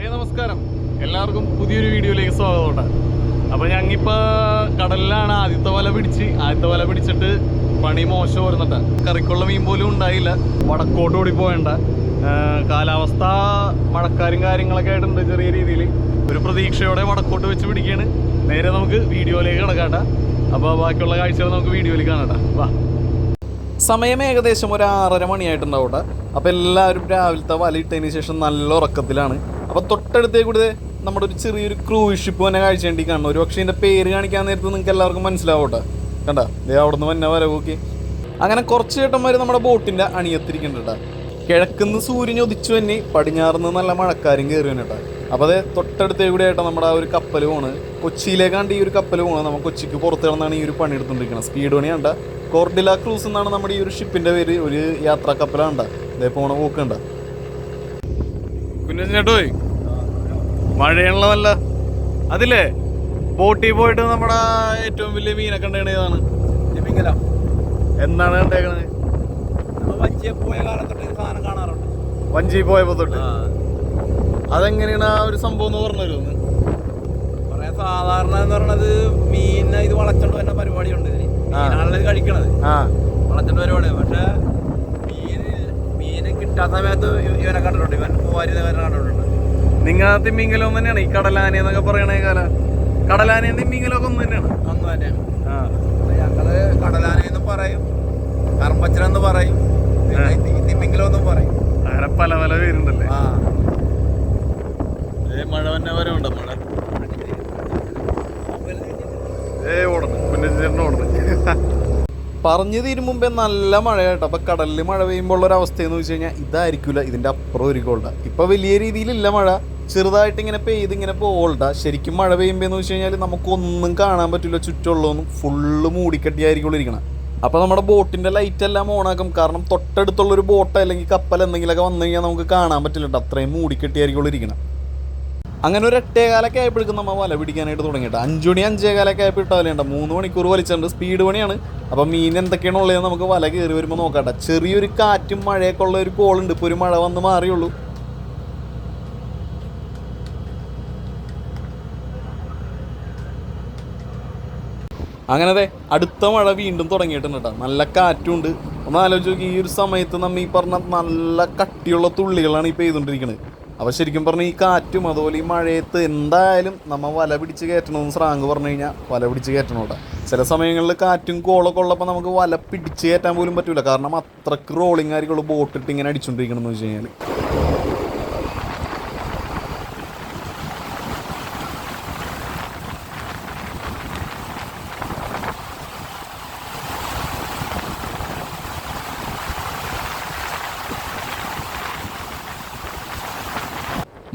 നമസ്കാരം, എല്ലാവർക്കും പുതിയൊരു വീഡിയോയിലേക്ക് സ്വാഗതം. അപ്പൊ ഞങ്ങിപ്പോ കടലിലാണ് ആദ്യത്തെ വല പിടിച്ചിട്ട് പണി മോശം വരുന്നുണ്ട്. കറിക്കുള്ള മീൻ പോലും ഉണ്ടായില്ല. വടക്കോട്ട് ഓടി പോവേണ്ട കാലാവസ്ഥ, മഴക്കാരും കാര്യങ്ങളൊക്കെ ആയിട്ടുണ്ട്. ചെറിയ രീതിയിൽ ഒരു പ്രതീക്ഷയോടെ വടക്കോട്ട് വെച്ച് പിടിക്കുകയാണ്. നേരെ നമുക്ക് വീഡിയോയിലേക്ക് കിടക്കാട്ട. അപ്പോൾ ബാക്കിയുള്ള കാഴ്ചകൾ നമുക്ക് വീഡിയോയിൽ കാണാട്ട. വാ. സമയം ഏകദേശം ഒരു 6:30 മണിയായിട്ടുണ്ടാവട്ടെ. അപ്പോൾ എല്ലാവരും രാവിലത്തെ വല ഇട്ടതിന് ശേഷം നല്ല ഉറക്കത്തിലാണ്. അപ്പോൾ തൊട്ടടുത്തേ കൂടി നമ്മുടെ ഒരു ചെറിയൊരു ക്രൂയിസ് ഷിപ്പ് തന്നെ കാഴ്ച വേണ്ടി കാണണം. ഒരു പക്ഷേ ഇതിൻ്റെ പേര് കാണിക്കാൻ നേരത്ത് നിങ്ങൾക്ക് എല്ലാവർക്കും മനസ്സിലാവട്ടെ. കണ്ട, അവിടെ നിന്ന് വന്ന വര നോക്കി. അങ്ങനെ കുറച്ച് ചേട്ടന്മാർ നമ്മുടെ ബോട്ടിൻ്റെ അണിയത്തിരിക്കുന്നുണ്ട്. കിഴക്കുന്ന് സൂര്യൻ ഉദിച്ചു തന്നെ പടിഞ്ഞാറുന്ന് നല്ല മഴക്കാരും കയറി വന്നിട്ടാ. അപ്പോൾ അതേ തൊട്ടടുത്തേ കൂടി ആയിട്ട് നമ്മുടെ ആ ഒരു കപ്പൽ പോണ്. കൊച്ചിയിലേക്കാണ്ട് ഈ ഒരു കപ്പൽ പോകണം. നമ്മൾ കൊച്ചിക്ക് പുറത്ത് കിടന്നാണ് ഈ ഒരു പണി എടുത്തുകൊണ്ടിരിക്കുന്നത്. സ്പീഡ് പണിയാണ്ട. കോർഡില ക്രൂസ് എന്നാണ് നമ്മുടെ ഈ ഒരു ഷിപ്പിൻ്റെ പേര്. ഒരു യാത്രാ കപ്പലാണ്ട. ഇതേ പോണ പോക്കണ്ട. കുഞ്ഞേട്ടോയ്, മഴയുള്ളതല്ല അതില്ലേ ബോട്ടിൽ പോയിട്ട് നമ്മുടെ ഏറ്റവും വലിയ മീനൊക്കെ ഉണ്ടാണ്. ഏതാണ് എന്നാണ് കണ്ടേക്കണത്? വഞ്ചി പോയപ്പോ തൊട്ട്. അതെങ്ങനെയാണ് ആ ഒരു സംഭവം എന്ന് പറഞ്ഞു? സാധാരണ എന്ന് പറഞ്ഞത് മീനിനെ ഇത് വളച്ചോണ്ട് വരുന്ന പരിപാടിയുണ്ട്. മീനാണല്ലോ കഴിക്കണത്, വളച്ചോണ്ട് പരിപാടി. പക്ഷെ മീന് കിട്ടാത്ത സമയത്ത് ഇവനെ കണ്ടിട്ടുണ്ട്. ഇവൻ മൂവാരിവനെ കണ്ടിട്ടുണ്ട്. നിങ്ങൾ തിമ്മിങ്കലം തന്നെയാണ് ഈ കടലാന എന്നൊക്കെ പറയണ കാല. കടലാനയും തിമ്മിങ്കലൊക്കെ ഒന്ന് തന്നെയാണ്. ഒന്ന് തന്നെയാണ്. ഞങ്ങള് കടലാനെന്നും പറയും, കർമ്മച്ചനെന്ന് പറയും, തിമ്മിങ്കലം എന്നും പറയും. അങ്ങനെ പല പല പേരുണ്ടല്ലേ. മഴ തന്നെ വരവുണ്ടോ? മഴ പറഞ്ഞു തീരും മുമ്പേ നല്ല മഴയാട്ടോ. അപ്പൊ കടലിൽ മഴ പെയ്യുമ്പോൾ ഒരു അവസ്ഥയെന്ന് വെച്ച് കഴിഞ്ഞാൽ ഇതായിരിക്കില്ല, ഇതിന്റെ അപ്പുറം ഒരു ഗോൾഡ. ഇപ്പൊ വലിയ രീതിയിലില്ല മഴ, ചെറുതായിട്ട് ഇങ്ങനെ പെയ്ത് ഇങ്ങനെ പോൾഡ. ശരിക്കും മഴ പെയ്യുമ്പോന്ന് വെച്ച് കഴിഞ്ഞാൽ നമുക്കൊന്നും കാണാൻ പറ്റില്ല. ചുറ്റുള്ളതൊന്നും ഫുള്ള് മൂടിക്കെട്ടിയായിരിക്കും ഇരിക്കണം. അപ്പോൾ നമ്മുടെ ബോട്ടിന്റെ ലൈറ്റ് എല്ലാം ഓണാക്കും. കാരണം തൊട്ടടുത്തുള്ളൊരു ബോട്ട് അല്ലെങ്കിൽ കപ്പൽ എന്തെങ്കിലുമൊക്കെ വന്നു കഴിഞ്ഞാൽ നമുക്ക് കാണാൻ പറ്റില്ല. അത്രയും മൂടിക്കെട്ടിയായിരിക്കും ഇരിക്കണം. അങ്ങനെ ഒരു 8:15 ആയപ്പോഴേക്കും നമ്മൾ വല പിടിക്കാനായിട്ട് തുടങ്ങിയിട്ട് 5 മണി 5:15 ആയപ്പോൾ ഇട്ട വലയുണ്ട്. 3 മണിക്കൂർ വലിച്ചിട്ടുണ്ട്. സ്പീഡ് പണിയാണ്. അപ്പം മീൻ എന്തൊക്കെയാണ് ഉള്ളത് നമുക്ക് വല കയറി വരുമ്പോൾ നോക്കട്ടെ. ചെറിയൊരു കാറ്റും മഴയൊക്കെ ഉള്ള ഒരു കോളുണ്ട്. ഇപ്പോൾ ഒരു മഴ വന്ന് മാറിയുള്ളൂ. അങ്ങനത്തെ അടുത്ത മഴ വീണ്ടും തുടങ്ങിയിട്ടുണ്ട് കേട്ടോ. നല്ല കാറ്റുണ്ട്. ഒന്ന് ആലോചിച്ച് നോക്കി, ഈ ഒരു സമയത്ത് നമ്മൾ ഈ പറഞ്ഞ നല്ല കട്ടിയുള്ള തുള്ളികളാണ് ഈ പെയ്തുകൊണ്ടിരിക്കുന്നത്. അപ്പോൾ ശരിക്കും പറഞ്ഞാൽ ഈ കാറ്റും അതുപോലെ ഈ മഴയത്ത് എന്തായാലും നമ്മൾ വല പിടിച്ച് കയറ്റണമെന്ന് സ്രാങ്ക് പറഞ്ഞു കഴിഞ്ഞാൽ വല പിടിച്ച് കയറ്റണം കേട്ടോ. ചില സമയങ്ങളിൽ കാറ്റും കോളൊക്കെ ഉള്ളപ്പോൾ നമുക്ക് വല പിടിച്ച് കയറ്റാൻ പോലും പറ്റില്ല. കാരണം അത്രക്ക് റോളിങ് ആയിരിക്കുള്ളൂ ബോട്ടിട്ട് ഇങ്ങനെ അടിച്ചുകൊണ്ടിരിക്കണമെന്ന് വെച്ച് കഴിഞ്ഞാൽ.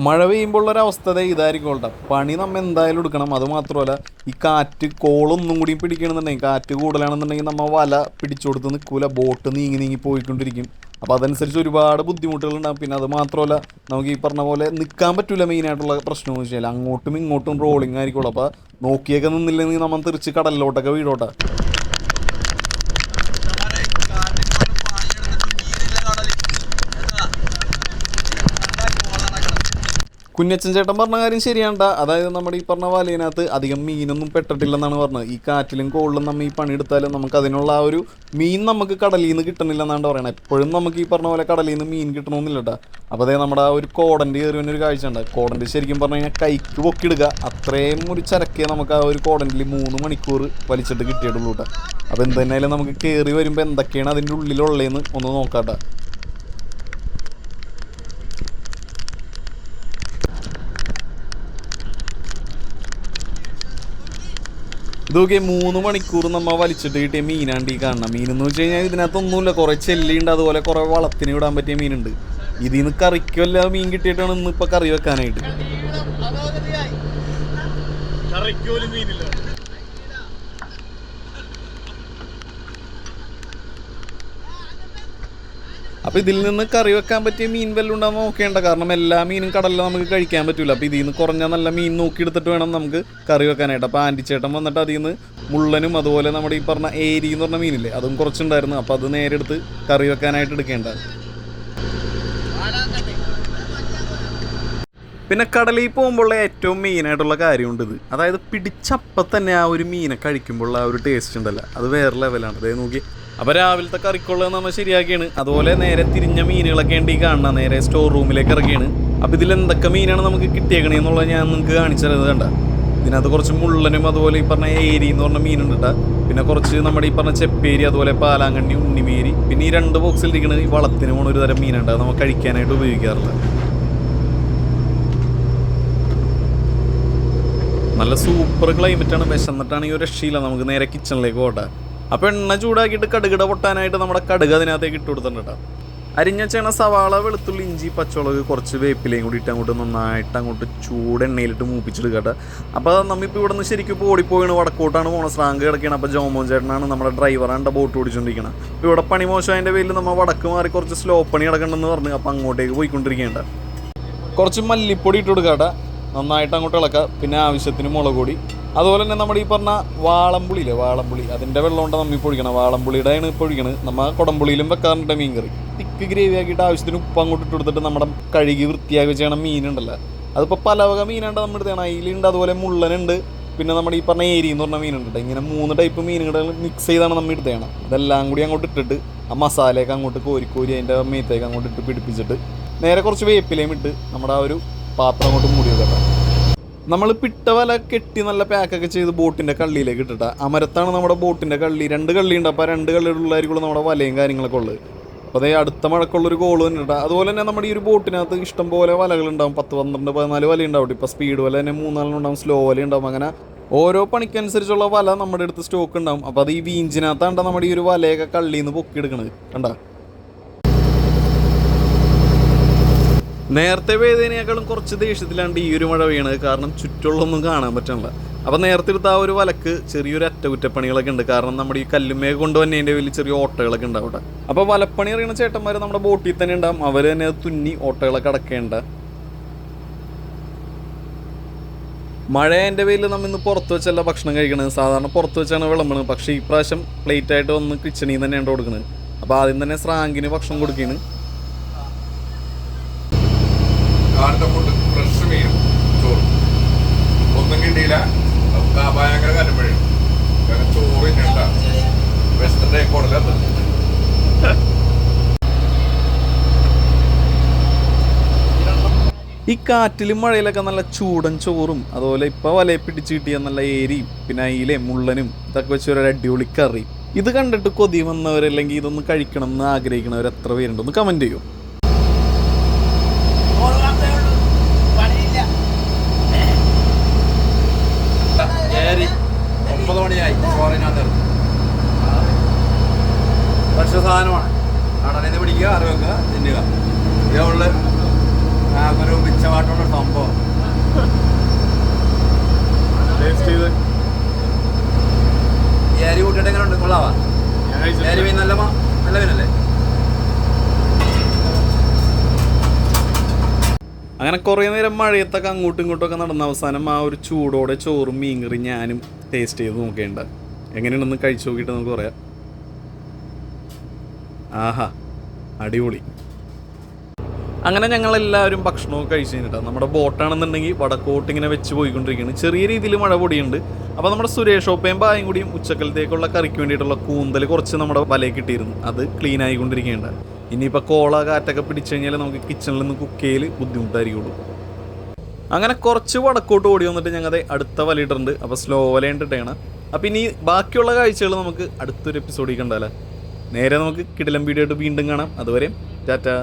മഴ പെയ്യുമ്പോഴുള്ളൊരവസ്ഥ ഇതായിരിക്കും കേട്ടോ. പണി നമ്മൾ എന്തായാലും എടുക്കണം. അതുമാത്രമല്ല ഈ കാറ്റ് കോളൊന്നും കൂടി പിടിക്കണമെന്നുണ്ടെങ്കിൽ, കാറ്റ് കൂടുതലാണെന്നുണ്ടെങ്കിൽ നമ്മൾ വല പിടിച്ചു കൊടുത്ത് നിൽക്കൂല. ബോട്ട് നീങ്ങി പോയിക്കൊണ്ടിരിക്കും. അപ്പോൾ അതനുസരിച്ച് ഒരുപാട് ബുദ്ധിമുട്ടുകളുണ്ടാകും. പിന്നെ അത് മാത്രമല്ല നമുക്ക് ഈ പറഞ്ഞ പോലെ നിൽക്കാൻ പറ്റില്ല. മെയിനായിട്ടുള്ള പ്രശ്നം എന്ന് വെച്ചാൽ അങ്ങോട്ടും ഇങ്ങോട്ടും റോളിങ് ആയിരിക്കുള്ളൂ. അപ്പോൾ നോക്കിയൊക്കെ നിന്നില്ലെങ്കിൽ നമ്മൾ തിരിച്ച് കടലിലോട്ടൊക്കെ വീടോട്ടെ. കുഞ്ഞച്ചൻ ചേട്ടൻ പറഞ്ഞ കാര്യം ശരിയാണ്ട. അതായത് നമ്മുടെ ഈ പറഞ്ഞ വലയിനകത്ത് അധികം മീനൊന്നും പെട്ടിട്ടില്ലെന്നാണ് പറഞ്ഞത്. ഈ കാറ്റിലും കോളിലും നമ്മൾ ഈ പണിയെടുത്താലും നമുക്ക് അതിനുള്ള ആ ഒരു മീൻ നമുക്ക് കടലിൽ നിന്ന് കിട്ടണില്ലെന്നാണ് പറയണത്. എപ്പോഴും നമുക്ക് ഈ പറഞ്ഞ പോലെ കടലിൽ നിന്ന് മീൻ കിട്ടണമെന്നില്ല കേട്ടോ. അപ്പോൾ അതേ നമ്മുടെ ആ ഒരു കോടൻ്റെ കയറി വന്നൊരു കാഴ്ച ഉണ്ട്. കോടൻ്റെ ശരിക്കും പറഞ്ഞു കഴിഞ്ഞാൽ കൈക്ക് പൊക്കിടുക. അത്രയും ഒരു ചരക്കേ നമുക്ക് ആ ഒരു കോടൻ്റിൽ 3 മണിക്കൂർ വലിച്ചിട്ട് കിട്ടിയിട്ടുള്ളൂ കേട്ടോ. അപ്പോൾ എന്തെന്നായാലും നമുക്ക് കയറി വരുമ്പോൾ എന്തൊക്കെയാണ് അതിൻ്റെ ഉള്ളിലുള്ളതെന്ന് ഒന്ന് നോക്കാട്ടോ. ഇതൊക്കെ 3 മണിക്കൂർ നമ്മൾ വലിച്ചിട്ട് കിട്ടിയ മീനാണ്ട് ഈ കാണണം. മീനെന്ന് വെച്ച് കഴിഞ്ഞാൽ ഇതിനകത്തൊന്നുമില്ല. കുറേ ചെല്ലിയുണ്ട്, അതുപോലെ കുറേ വളത്തിന് വിടാൻ പറ്റിയ മീനുണ്ട്. ഇതിൽ നിന്ന് കറിക്കല്ല മീൻ കിട്ടിയിട്ടാണ് ഇന്നിപ്പോൾ കറി വെക്കാനായിട്ട്. അപ്പോൾ ഇതിൽ നിന്ന് കറി വെക്കാൻ പറ്റിയ മീൻ വല്ലതും ഉണ്ടാകുന്ന നോക്കേണ്ട, കാരണം എല്ലാ മീനും കടലിൽ നമുക്ക് കഴിക്കാൻ പറ്റില്ല. അപ്പോൾ ഇതിൽ നിന്ന് കുറഞ്ഞ നല്ല മീൻ നോക്കിയെടുത്തിട്ട് വേണം നമുക്ക് കറി വെക്കാനായിട്ട്. അപ്പോൾ ആൻറ്റിച്ചേട്ടൻ വന്നിട്ട് അതിൽ നിന്ന് മുള്ളനും അതുപോലെ നമ്മുടെ ഈ പറഞ്ഞ ഏരി എന്ന് പറഞ്ഞ മീനില്ലേ അതും കുറച്ചുണ്ടായിരുന്നു. അപ്പോൾ അത് നേരെ എടുത്ത് കറി വെക്കാനായിട്ട് എടുക്കേണ്ടത്. പിന്നെ കടലിൽ പോകുമ്പോൾ ഏറ്റവും മെയിനായിട്ടുള്ള കാര്യമുണ്ട് ഇത്, അതായത് പിടിച്ചപ്പം തന്നെ ആ ഒരു മീനെ കഴിക്കുമ്പോൾ ആ ഒരു ടേസ്റ്റ് ഉണ്ടല്ലോ, അത് വേറെ ലെവലാണ്. അതായത് നോക്കി. അപ്പോൾ രാവിലത്തെ കറിക്കുള്ളത് നമ്മൾ ശരിയാക്കിയാണ്. അതുപോലെ നേരെ തിരിഞ്ഞ മീനുകളൊക്കെ ഉണ്ട് ഈ കാണുന്ന, നേരെ സ്റ്റോർ റൂമിലേക്ക് ഇറക്കിയാണ്. അപ്പോൾ ഇതിൽ എന്തൊക്കെ മീനാണ് നമുക്ക് കിട്ടിയേക്കണേ എന്നുള്ളത് ഞാൻ നിങ്ങൾക്ക് കാണിച്ചു തരുന്നത്. കണ്ട, ഇതിനകത്ത് കുറച്ച് മുള്ളനും അതുപോലെ ഈ പറഞ്ഞ ഏരി എന്ന് പറഞ്ഞ മീനുണ്ട് കേട്ടോ. പിന്നെ കുറച്ച് നമ്മുടെ ഈ പറഞ്ഞ ചെപ്പേരി, അതുപോലെ പാലാങ്കണ്ണി, ഉണ്ണിമേരി, പിന്നെ ഈ 2 ബോക്സിലിരിക്കുന്നത് ഈ വളത്തിന് പോണ ഒരു തരം മീനുണ്ട്, അത് നമുക്ക് കഴിക്കാനായിട്ട് ഉപയോഗിക്കാറില്ല. നല്ല സൂപ്പർ ക്ലൈമറ്റാണ്. വിശന്നിട്ടാണ് ഈ ഒരു രക്ഷയില്ല. നമുക്ക് നേരെ കിച്ചണിലേക്ക് പോട്ടെ. അപ്പോൾ എണ്ണ ചൂടാക്കിയിട്ട് കടുകിട പൊട്ടാനായിട്ട് നമ്മുടെ കടുക് അതിനകത്തേക്ക് ഇട്ട് കൊടുത്തിട്ടുണ്ട് കേട്ടോ. അരിഞ്ഞ ചേണ സവാള, വെളുത്തുള്ളി, ഇഞ്ചി, പച്ചമുളക്, കുറച്ച് വേപ്പിലയും കൂടി ഇട്ട് അങ്ങോട്ട് നന്നായിട്ട് അങ്ങോട്ട് ചൂടെണ്ണയിലിട്ട് മൂപ്പിച്ചെടുക്കട്ടെ. അപ്പോൾ നമ്മളിപ്പോൾ ഇവിടെ നിന്ന് ശരിക്കും ഇപ്പോൾ ഓടിപ്പോയാണ്, വടക്കോട്ടാണ് പോകണം, സ്രാങ്ക് കിടക്കുകയാണ്. അപ്പോൾ ജോമോൻ ചേട്ടനാണ് നമ്മുടെ ഡ്രൈവറാണ് ബോട്ട് ഓടിച്ചുകൊണ്ടിരിക്കുന്നത്. ഇപ്പോൾ ഇവിടെ പണി മോശമായതിൻ്റെ പേരിൽ നമ്മൾ വടക്ക് മാറി കുറച്ച് സ്ലോ പണി കിടക്കണമെന്ന് പറഞ്ഞു. അപ്പോൾ അങ്ങോട്ടേക്ക് പോയിക്കൊണ്ടിരിക്കേണ്ട. കുറച്ച് മല്ലിപ്പൊടി ഇട്ട് കൊടുക്കാട്ടെ, നന്നായിട്ട് അങ്ങോട്ട് ഇളക്കുക. പിന്നെ ആവശ്യത്തിന് മുളക് പൊടി, അതുപോലെ തന്നെ നമ്മുടെ ഈ പറഞ്ഞ വാളംപുളിയില്ലേ, വാളംപുളി, അതിൻ്റെ വെള്ളം കൊണ്ട് നമ്മൾ ഇപ്പോൾ ഒഴിക്കണം. വാളംപുളിയുടെയാണ് ഇപ്പോൾ ഒഴിക്കണത്. നമ്മൾ കുടംപുളിയിലും വെക്കാറുണ്ട് മീൻ കറി. തിക്ക് ഗ്രേവി ആക്കിയിട്ട് ആവശ്യത്തിന് ഉപ്പ് അങ്ങോട്ട് ഇട്ട് കൊടുത്തിട്ട് നമ്മുടെ കഴുകി വൃത്തിയാക്കി ചെയ്യണം മീനുണ്ടല്ലോ. അതിപ്പോൾ പല വക മീനുണ്ട് നമ്മുടെ അടുത്താണ്. അയിലുണ്ട്, അതുപോലെ മുള്ളനുണ്ട്, പിന്നെ നമ്മുടെ ഈ പറഞ്ഞ ഏരി എന്ന് പറഞ്ഞ മീനുണ്ട്. ഇങ്ങനെ 3 ടൈപ്പ് മീനുകൾ മിക്സ് ചെയ്താണ് നമ്മൾ എടുത്തേണം. ഇതെല്ലാം കൂടി അങ്ങോട്ട് ഇട്ടിട്ട് ആ മസാലയൊക്കെ അങ്ങോട്ട് കോരി അതിൻ്റെ മേത്തേക്ക് അങ്ങോട്ട് ഇട്ട് പിടിപ്പിച്ചിട്ട് നേരെ കുറച്ച് വേപ്പിലയും ഇട്ട് നമ്മുടെ ആ ഒരു പാത്രം അങ്ങോട്ട് മൂടി വെക്കട്ടെ. നമ്മൾ പിട്ട വല കെട്ടി നല്ല പാക്കൊക്കെ ചെയ്ത് ബോട്ടിൻ്റെ കള്ളിയിലേക്ക് ഇട്ടിട്ട് അമരത്താണ് നമ്മുടെ ബോട്ടിൻ്റെ കള്ളി. 2 കള്ളിയുണ്ട്. അപ്പോൾ 2 കള്ളിയുള്ളതായിരിക്കുള്ളൂ നമ്മുടെ വലയും കാര്യങ്ങളൊക്കെ ഉള്ളത്. അപ്പോൾ അതേ അടുത്ത മഴക്കുള്ളൊരു കോള് തന്നെ ഇട്ടാൽ. അതുപോലെ തന്നെ നമ്മുടെ ഈ ഒരു ബോട്ടിനകത്ത് ഇഷ്ടംപോലെ വലകളുണ്ടാവും. 10, 12, 14 വല ഉണ്ടാവും. ഇപ്പോൾ സ്പീഡ് വല തന്നെ 3-4 ഉണ്ടാവും, സ്ലോ വല ഉണ്ടാവും. അങ്ങനെ ഓരോ പണിക്കനുസരിച്ചുള്ള വല നമ്മുടെ അടുത്ത് സ്റ്റോക്ക് ഉണ്ടാവും. അപ്പോൾ അത് ഈ വീഞ്ചിനകത്താണ് നമ്മുടെ ഈ ഒരു വലയൊക്കെ കള്ളിയിൽ നിന്ന് പൊക്കിയെടുക്കണത്. കണ്ടാ, നേരത്തെ പെയ്തതിനേക്കാളും കുറച്ച് ദേഷ്യത്തിലാണ് ഈ ഒരു മഴ വീണത്. കാരണം ചുറ്റുള്ളൊന്നും കാണാൻ പറ്റണില്ല. അപ്പോൾ നേരത്തെ എടുത്ത ആ ഒരു വലക്ക് ചെറിയൊരു അറ്റകുറ്റപ്പണികളൊക്കെ ഉണ്ട്. കാരണം നമ്മുടെ ഈ കല്ലുമേ കൊണ്ടുവന്നതിൻ്റെ വലിയ ചെറിയ ഓട്ടകളൊക്കെ ഉണ്ട് അവിടെ. അപ്പോൾ വലപ്പണി അറിയുന്ന ചേട്ടന്മാർ നമ്മുടെ ബോട്ടിൽ തന്നെ ഉണ്ടാവും. അവർ തന്നെ അത് തുന്നി ഓട്ടകളൊക്കെ അടക്കേണ്ട. മഴേൻ്റെ പേരിൽ നമ്മൾ ഇന്ന് പുറത്ത് വെച്ചല്ല ഭക്ഷണം കഴിക്കണത്. സാധാരണ പുറത്ത് വെച്ചാണ് വിളമ്പണത്. പക്ഷേ ഈ പ്രാവശ്യം പ്ലേറ്റായിട്ട് വന്ന് കിച്ചണിൽ നിന്ന് തന്നെയാണ് കൊടുക്കുന്നത്. അപ്പോൾ ആദ്യം തന്നെ സ്രാങ്കിന് ഭക്ഷണം കൊടുക്കുകയാണ്. ഫുഡ് ഫ്രഷ് മീനും ചോറും ഒന്നും കിട്ടിയില്ല. ഭയങ്കര കലമ്പഴയും ചോറ് ഇന്നണ്ട വെസ്റ്റൻ്റെ കൊടുക്കത്ത്. ഈ കാറ്റിലും മഴയിലൊക്കെ നല്ല ചൂടൻ ചോറും, അതുപോലെ ഇപ്പോൾ വലയെ പിടിച്ച് കിട്ടിയ നല്ല ഏരിയും, പിന്നെ അയിലയും മുള്ളനും ഇതൊക്കെ വെച്ച് ഒരു അടിപൊളി കറി. ഇത് കണ്ടിട്ട് കൊതി വന്നവരല്ലെങ്കിൽ ഇതൊന്ന് കഴിക്കണം എന്ന് ആഗ്രഹിക്കണവർ എത്ര പേരുണ്ടെന്ന് കമൻറ്റ് ചെയ്യും. ഏരി 9 മണിയായി. ചോറിനകത്ത് ഭക്ഷ്യ സാധനമാണ്. കടലിൽ നിന്ന് പിടിക്കുക, കറി വെക്കുക, തിന്നുക. ഇതുള്ള ഒരു മിച്ചമായിട്ടുള്ള സംഭവം. ഏരി കൂട്ടിയിട്ട് എങ്ങനെ ഉണ്ട്? കൊള്ളാവാ? ഏരി മീൻ നല്ല മീനല്ലേ? അങ്ങനെ കുറേ നേരം മഴയത്തൊക്കെ അങ്ങോട്ടും ഇങ്ങോട്ടൊക്കെ നടന്ന അവസാനം ആ ഒരു ചൂടോടെ ചോറും മീൻകറി ഞാനും ടേസ്റ്റ് ചെയ്ത് നോക്കേണ്ട. എങ്ങനെയുണ്ടെന്ന് കഴിച്ചു നോക്കിയിട്ട് നമുക്ക് പറയാം. ആഹാ, അടിപൊളി. അങ്ങനെ ഞങ്ങളെല്ലാവരും ഭക്ഷണമൊക്കെ കഴിച്ചു കഴിഞ്ഞിട്ടാണ്. നമ്മുടെ ബോട്ടാണെന്നുണ്ടെങ്കിൽ വടക്കോട്ട് ഇങ്ങനെ വെച്ച് പോയിക്കൊണ്ടിരിക്കുകയാണ്. ചെറിയ രീതിയിൽ മഴ പൊടിയുണ്ട്. അപ്പോൾ നമ്മുടെ സുരേഷ് ഓപ്പയും പായും കൂടിയും ഉച്ചക്കലത്തേക്കുള്ള കറിക്ക് വേണ്ടിയിട്ടുള്ള കൂന്തൽ കുറച്ച് നമ്മുടെ വലയിൽ കിട്ടിയിരുന്നു. അത് ക്ലീൻ ആയിക്കൊണ്ടിരിക്കേണ്ട. ഇനിയിപ്പോൾ കോള കാറ്റൊക്കെ പിടിച്ചു കഴിഞ്ഞാൽ നമുക്ക് കിച്ചണിൽ നിന്ന് കുക്ക് ചെയ്യൽ ബുദ്ധിമുട്ടായിരിക്കുള്ളൂ. അങ്ങനെ കുറച്ച് വടക്കോട്ട് ഓടി വന്നിട്ട് ഞങ്ങൾ അടുത്ത വല ഇട്ടിട്ടുണ്ട്. അപ്പോൾ സ്ലോ വല ഇട്ടിട്ടാണ്. അപ്പോൾ ഇനി ബാക്കിയുള്ള കാഴ്ചകൾ നമുക്ക് അടുത്തൊരു എപ്പിസോഡിൽ കണ്ടാലേ. നേരെ നമുക്ക് കിടിലം വീഡിയോ ആയിട്ട് വീണ്ടും കാണാം. അതുവരെ ടാറ്റാ.